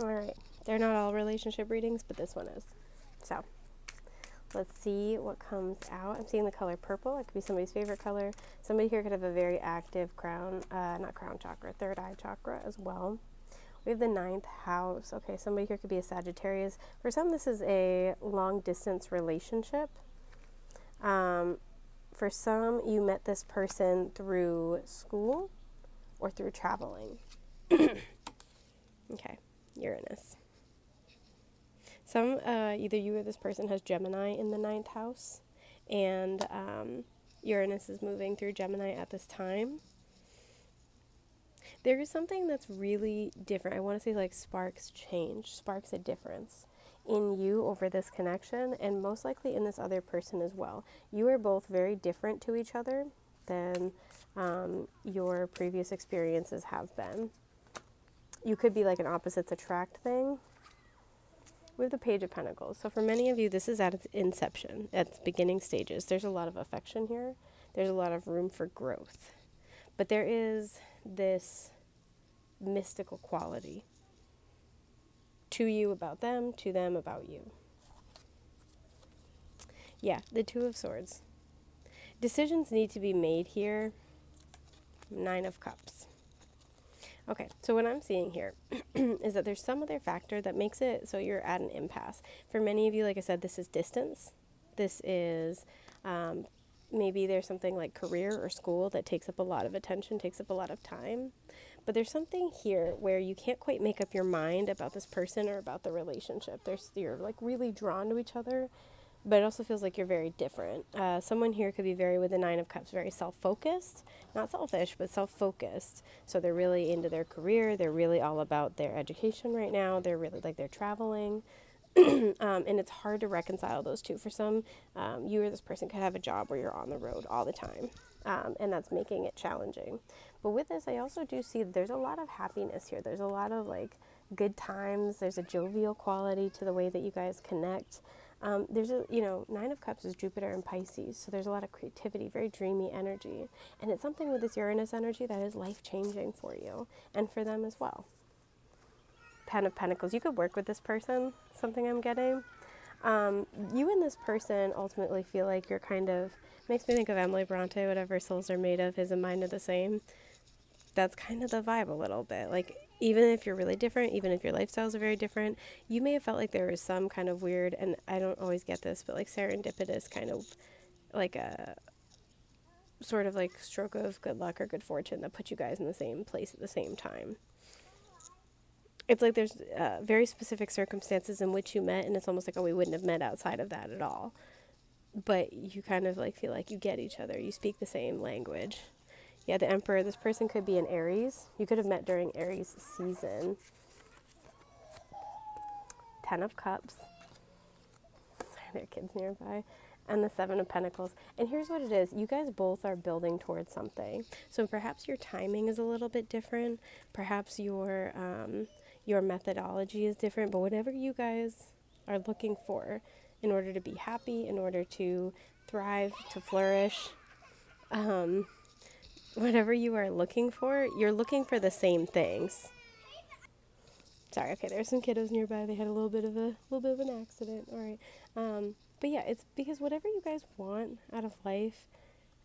All right. They're not all relationship readings, but this one is. So let's see what comes out. I'm seeing the color purple. It could be somebody's favorite color. Somebody here could have a very active not crown chakra, third eye chakra as well. We have the ninth house. Okay, somebody here could be a Sagittarius. For some, this is a long distance relationship. For some, you met this person through school or through traveling. Okay, Uranus. Either you or this person has Gemini in the ninth house, and Uranus is moving through Gemini at this time. There is something that's really different. I want to say like sparks a difference in you over this connection, and most likely in this other person as well. You are both very different to each other than your previous experiences have been. You could be like an opposites attract thing. We have the Page of Pentacles. So for many of you, this is at its inception, at its beginning stages. There's a lot of affection here. There's a lot of room for growth. But there is this mystical quality to you about them, to them about you. Yeah, the Two of Swords. Decisions need to be made here. Nine of Cups. Okay, so what I'm seeing here is that there's some other factor that makes it so you're at an impasse. For many of you, like I said, this is distance. This is maybe there's something like career or school that takes up a lot of attention, takes up a lot of time. But there's something here where you can't quite make up your mind about this person or about the relationship. You're like really drawn to each other, but it also feels like you're very different. Someone here could be with the Nine of Cups, very self-focused, not selfish, but self-focused. So they're really into their career. They're really all about their education right now. They're really like they're traveling. And it's hard to reconcile those two. For some, you or this person could have a job where you're on the road all the time, and that's making it challenging. But with this, I also do see that there's a lot of happiness here. There's a lot of like good times. There's a jovial quality to the way that you guys connect. There's Nine of Cups is Jupiter and Pisces, so there's a lot of creativity, very dreamy energy. And it's something with this Uranus energy that is life-changing for you and for them as well. Ten of Pentacles. You could work with this person, something I'm getting. You and this person ultimately feel like you're kind of, makes me think of Emily Bronte, whatever souls are made of, his and mine are the same. That's kind of the vibe a little bit. Like, even if you're really different, even if your lifestyles are very different, you may have felt like there was some kind of weird, and I don't always get this, but like serendipitous kind of like a sort of like stroke of good luck or good fortune that put you guys in the same place at the same time. It's like there's very specific circumstances in which you met, and it's almost like, oh, we wouldn't have met outside of that at all. But you kind of like feel like you get each other. You speak the same language. Yeah, the Emperor, this person could be an Aries. You could have met during Aries season. Ten of Cups. Sorry, there are kids nearby. And the Seven of Pentacles. And here's what it is. You guys both are building towards something. So perhaps your timing is a little bit different. Perhaps your methodology is different. But whatever you guys are looking for in order to be happy, in order to thrive, to flourish, whatever you are looking for, you're looking for the same things. Sorry, okay, there's some kiddos nearby. They had a little bit of an accident. All right. But yeah, it's because whatever you guys want out of life,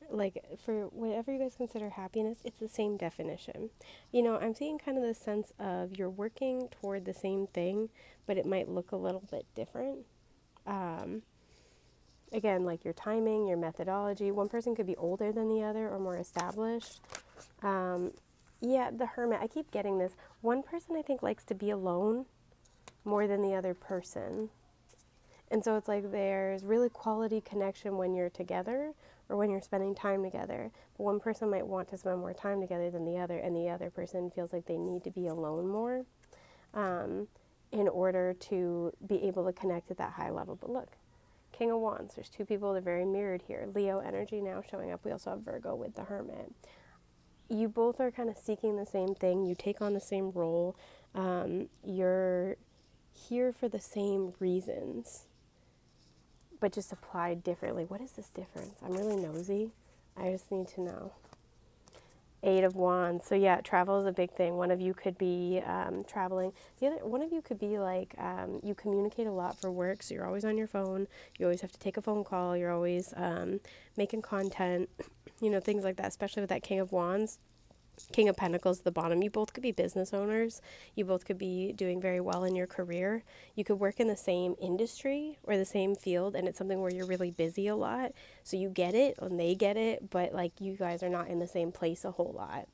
like for whatever you guys consider happiness, it's the same definition. I'm seeing kind of the sense of you're working toward the same thing, but it might look a little bit different. Again, like your timing, your methodology. One person could be older than the other or more established. Yeah, the Hermit. I keep getting this. One person I think likes to be alone more than the other person. And so it's like there's really quality connection when you're together or when you're spending time together. But one person might want to spend more time together than the other, and the other person feels like they need to be alone more in order to be able to connect at that high level. But look, King of Wands. There's two people that are very mirrored here. Leo energy now showing up. We also have Virgo with the Hermit. You both are kind of seeking the same thing. You take on the same role. You're here for the same reasons, but just applied differently. What is this difference? I'm really nosy. I just need to know. Eight of Wands. So yeah, travel is a big thing. One of you could be traveling. The other one of you could be like you communicate a lot for work, so you're always on your phone. You always have to take a phone call. You're always making content, things like that. Especially with that King of Wands. King of Pentacles at the bottom. You both could be business owners. You both could be doing very well in your career. You could work in the same industry or the same field, and it's something where you're really busy a lot. So you get it and they get it, but like you guys are not in the same place a whole lot.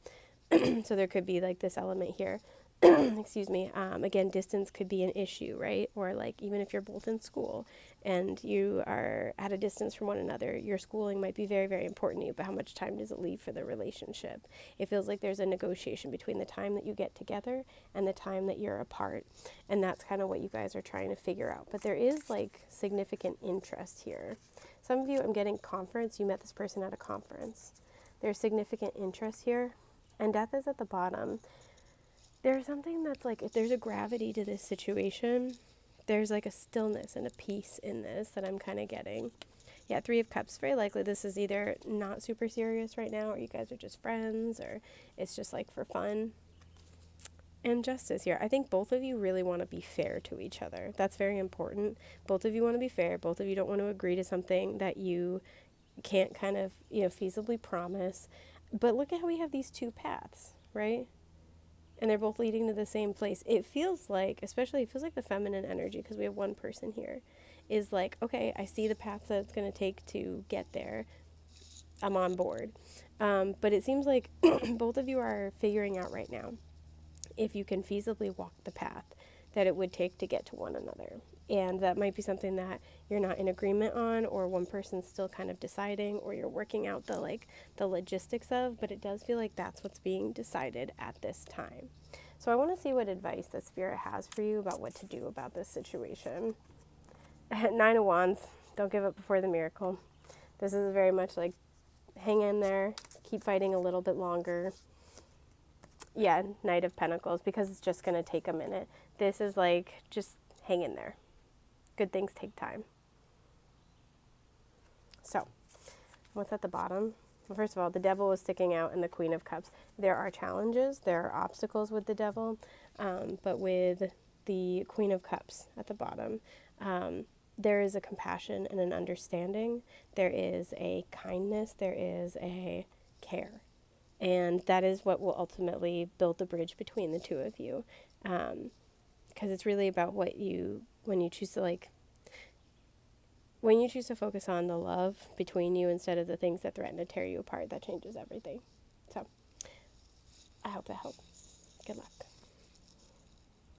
So there could be like this element here. Excuse me. Again, distance could be an issue, right? Or like even if you're both in school and you are at a distance from one another, your schooling might be very, very important to you, but how much time does it leave for the relationship? It feels like there's a negotiation between the time that you get together and the time that you're apart. And that's kind of what you guys are trying to figure out. But there is like significant interest here. Some of you, I'm getting conference. You met this person at a conference. There's significant interest here. And death is at the bottom. There's something that's like, if there's a gravity to this situation, there's like a stillness and a peace in this that I'm kind of getting. Yeah, Three of Cups. Very likely this is either not super serious right now, or you guys are just friends, or it's just like for fun. And Justice here. I think both of you really want to be fair to each other. That's very important. Both of you want to be fair. Both of you don't want to agree to something that you can't kind of, feasibly promise. But look at how we have these two paths, right? And they're both leading to the same place. It feels like, especially, it feels like the feminine energy, because we have one person here, is like, okay, I see the path that it's going to take to get there. I'm on board. But it seems like both of you are figuring out right now if you can feasibly walk the path that it would take to get to one another. And that might be something that you're not in agreement on, or one person's still kind of deciding, or you're working out the logistics of, but it does feel like that's what's being decided at this time. So I want to see what advice the Spirit has for you about what to do about this situation. Nine of Wands, don't give up before the miracle. This is very much like hang in there, keep fighting a little bit longer. Yeah, Knight of Pentacles, because it's just going to take a minute. This is like, just hang in there. Good things take time. So, what's at the bottom? Well, first of all, the Devil is sticking out, and the Queen of Cups. There are challenges, there are obstacles with the Devil, but with the Queen of Cups at the bottom, there is a compassion and an understanding. There is a kindness. There is a care. And that is what will ultimately build the bridge between the two of you. Because it's really about when you choose to focus on the love between you instead of the things that threaten to tear you apart, that changes everything. So I hope that helped. Good luck.